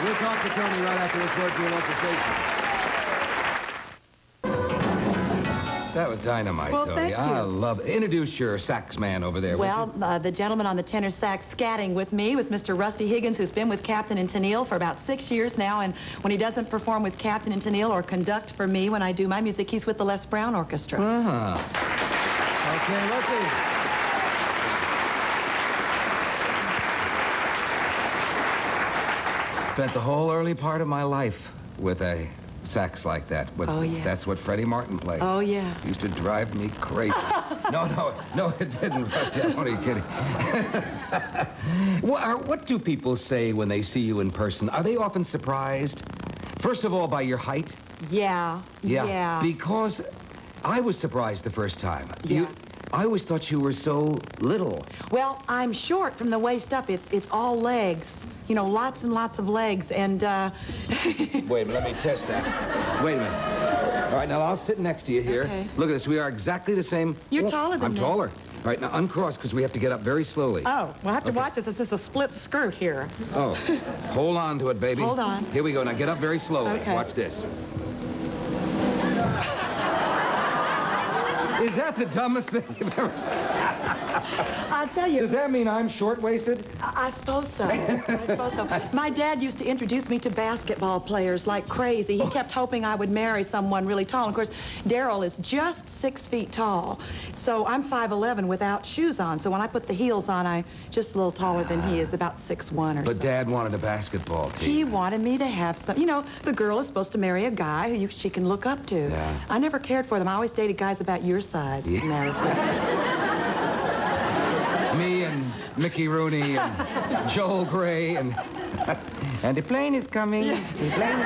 We'll talk to Toni right after this word from your local station. That was dynamite, Well, Toni. thank you. I love it. Introduce your sax man over there. Well, the gentleman on the tenor sax scatting with me was Mr. Rusty Higgins, who's been with Captain and Tennille for about 6 years now. And when he doesn't perform with Captain and Tennille or conduct for me when I do my music, he's with the Les Brown Orchestra. Okay, Rusty. Spent the whole early part of my life with a sax like that. But oh, yeah. That's what Freddie Martin played. Oh, yeah. Used to drive me crazy. No, it didn't, Rusty. I'm only kidding. What do people say when they see you in person? Are they often surprised? First of all, by your height? Yeah. Because I was surprised the first time. Yeah. I always thought you were so little. Well, I'm short from the waist up. It's all legs. You know, lots and lots of legs, and, Wait a minute, let me test that. Wait a minute. All right, now I'll sit next to you here. Okay. Look at this. We are exactly the same. You're taller than I'm me. taller. All right, now uncross, because we have to get up very slowly. Oh, we'll have to watch this. It's just a split skirt here. Oh, hold on to it, baby. Hold on. Here we go. Now get up very slowly. Okay. Watch this. Is that the dumbest thing you've ever seen? I'll tell you. Does that mean I'm short-waisted? I suppose so. I suppose so. My dad used to introduce me to basketball players like crazy. He kept hoping I would marry someone really tall. And of course, Daryl is just 6 feet tall. So I'm 5'11" without shoes on. So when I put the heels on, I'm just a little taller than he is, about 6'1" or so. But Dad wanted a basketball team. He wanted me to have some. You know, the girl is supposed to marry a guy who she can look up to. Yeah. I never cared for them. I always dated guys about your size. Yeah. As a matter of fact. Me and Mickey Rooney and Joel Gray and the plane is coming. Yeah. The plane is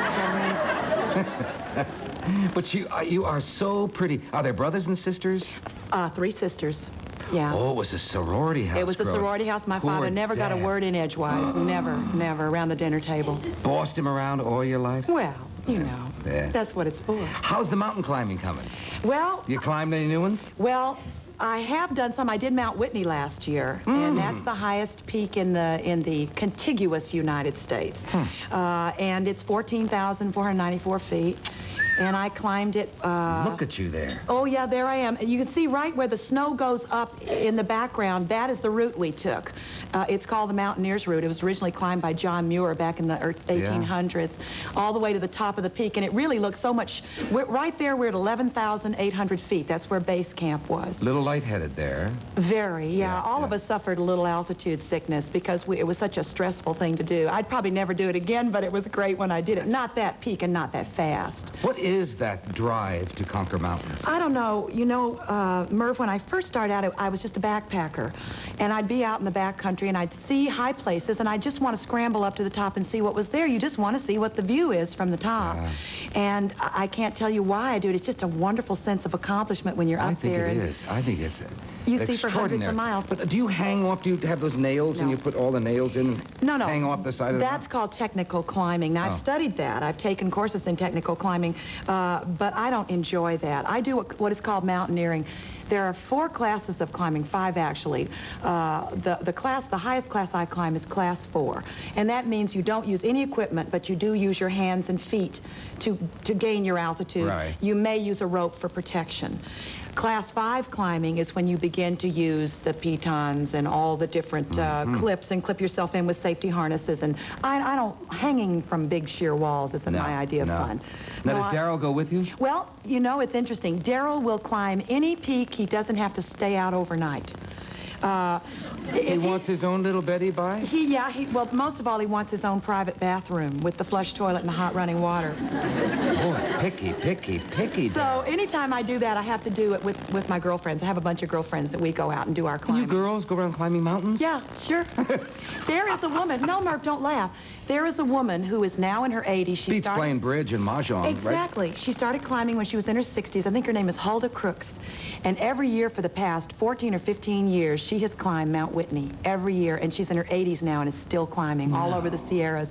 coming. But you are so pretty. Are there brothers and sisters? 3 sisters. Yeah. Oh, it was a sorority house. It was a sorority house. My father never got a word in edgewise. Never around the dinner table. Bossed him around all your life? Well, you know, Yeah. that's what it's for. How's the mountain climbing coming? Well, You climbed any new ones? well, I have done some. I did Mount Whitney last year, and that's the highest peak in the contiguous United States. And it's 14,494 feet. And I climbed it. Look at you there. Oh, yeah, there I am. You can see right where the snow goes up in the background. That is the route we took. It's called the Mountaineers Route. It was originally climbed by John Muir back in the 1800s, all the way to the top of the peak. And it really looks so much. Right there, we're at 11,800 feet. That's where base camp was. A little lightheaded there. Very, yeah. All of us suffered a little altitude sickness because it was such a stressful thing to do. I'd probably never do it again, but it was great when I did it. Not that peak and not that fast. What is that drive to conquer mountains? I don't know. You know, Merv, when I first started out, I was just a backpacker. And I'd be out in the back country, and I'd see high places, and I'd just want to scramble up to the top and see what was there. You just want to see what the view is from the top. And I can't tell you why I do it. It's just a wonderful sense of accomplishment when you're up there. I think it is. I think it's you see for hundreds of miles. But do you hang off? Do you have those nails and you put all the nails in? No. Hang off the side of the That's called technical climbing. Now, I've studied that. I've taken courses in technical climbing, but I don't enjoy that. I do what is called mountaineering. There are 4 classes of climbing, 5 actually. The highest class I climb is class 4. And that means you don't use any equipment, but you do use your hands and feet to gain your altitude. Right. You may use a rope for protection. Class 5 climbing is when you begin to use the pitons and all the different clips and clip yourself in with safety harnesses. And I don't, hanging from big sheer walls isn't my idea of fun. Now, does Daryl go with you? Well, you know, it's interesting. Daryl will climb any peak. He doesn't have to stay out overnight. He wants his own little Betty by? Well, most of all, he wants his own private bathroom with the flush toilet and the hot running water. Boy, picky. So anytime I do that, I have to do it with my girlfriends. I have a bunch of girlfriends that we go out and do our climbing. You girls go around climbing mountains? Yeah, sure. There is a woman. No, Merv, don't laugh. There is a woman who is now in her 80s. She Beats playing bridge and mahjong, Exactly. Right? She started climbing when she was in her 60s. I think her name is Hulda Crooks. And every year for the past 14 or 15 years, she has climbed Mount Whitney every year. And she's in her 80s now and is still climbing all over the Sierras.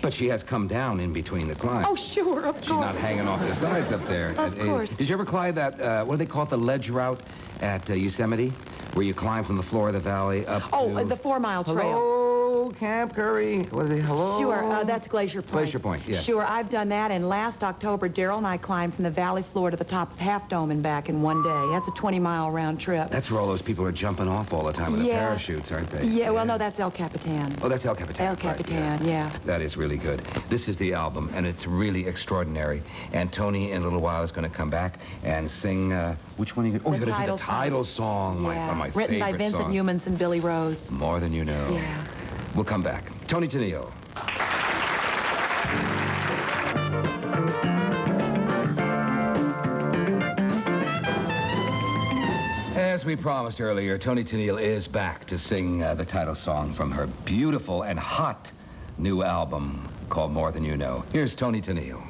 But she has come down in between the climbs. Oh, sure, of course. She's not hanging off the sides up there. Of course. Did you ever climb that, what do they call it, the ledge route at Yosemite? Where you climb from the floor of the valley up to... the 4-mile trail. Hello, Hill, Camp Curry. What is it? Hello? Sure, that's Glacier Point. Glacier Point, yeah. Sure, I've done that, and last October, Daryl and I climbed from the valley floor to the top of Half Dome and back in one day. That's a 20-mile round trip. That's where all those people are jumping off all the time with the Yeah. parachutes, aren't they? Yeah, well, no, that's El Capitan. Oh, that's El Capitan. El Capitan, right, yeah. That is really good. This is the album, and it's really extraordinary. And Toni, in a little while, is going to come back and sing, which one are you going to... Oh, you're going to do the title song, one of my Written by favorite Vincent songs. Youmans and Billy Rose. More Than You Know. Yeah. We'll come back. Toni Tennille. As we promised earlier, Toni Tennille is back to sing the title song from her beautiful and hot new album called More Than You Know. Here's Toni Tennille.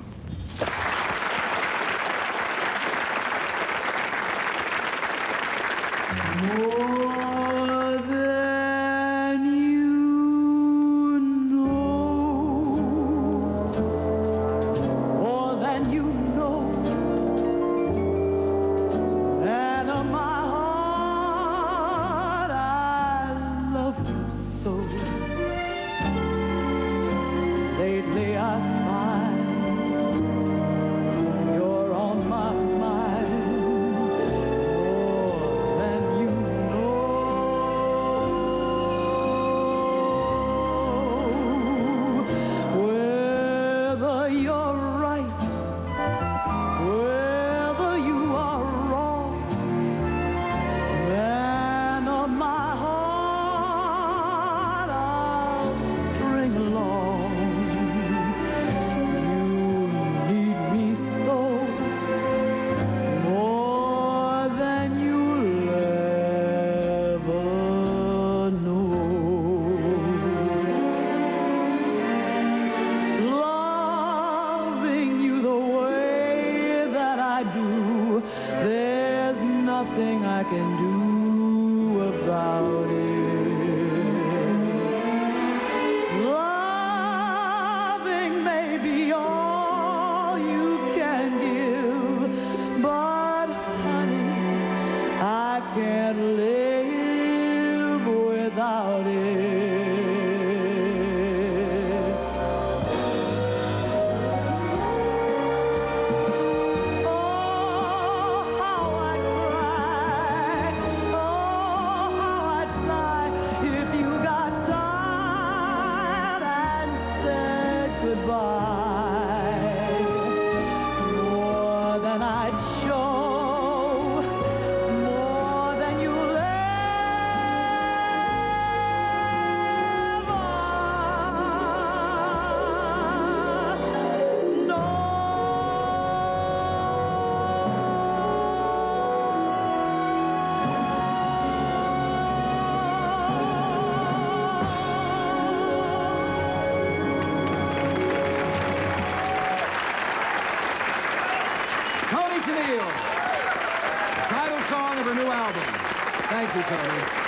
More than you know, more than you know, and of my heart I love you so. Lately I find you're on my mind. There's nothing I can do about it. Loving may be all you can give, but honey, I can't live without it. More than I'd show, more than you'll ever know. Toni Tennille, title song of her new album. Thank you, Toni.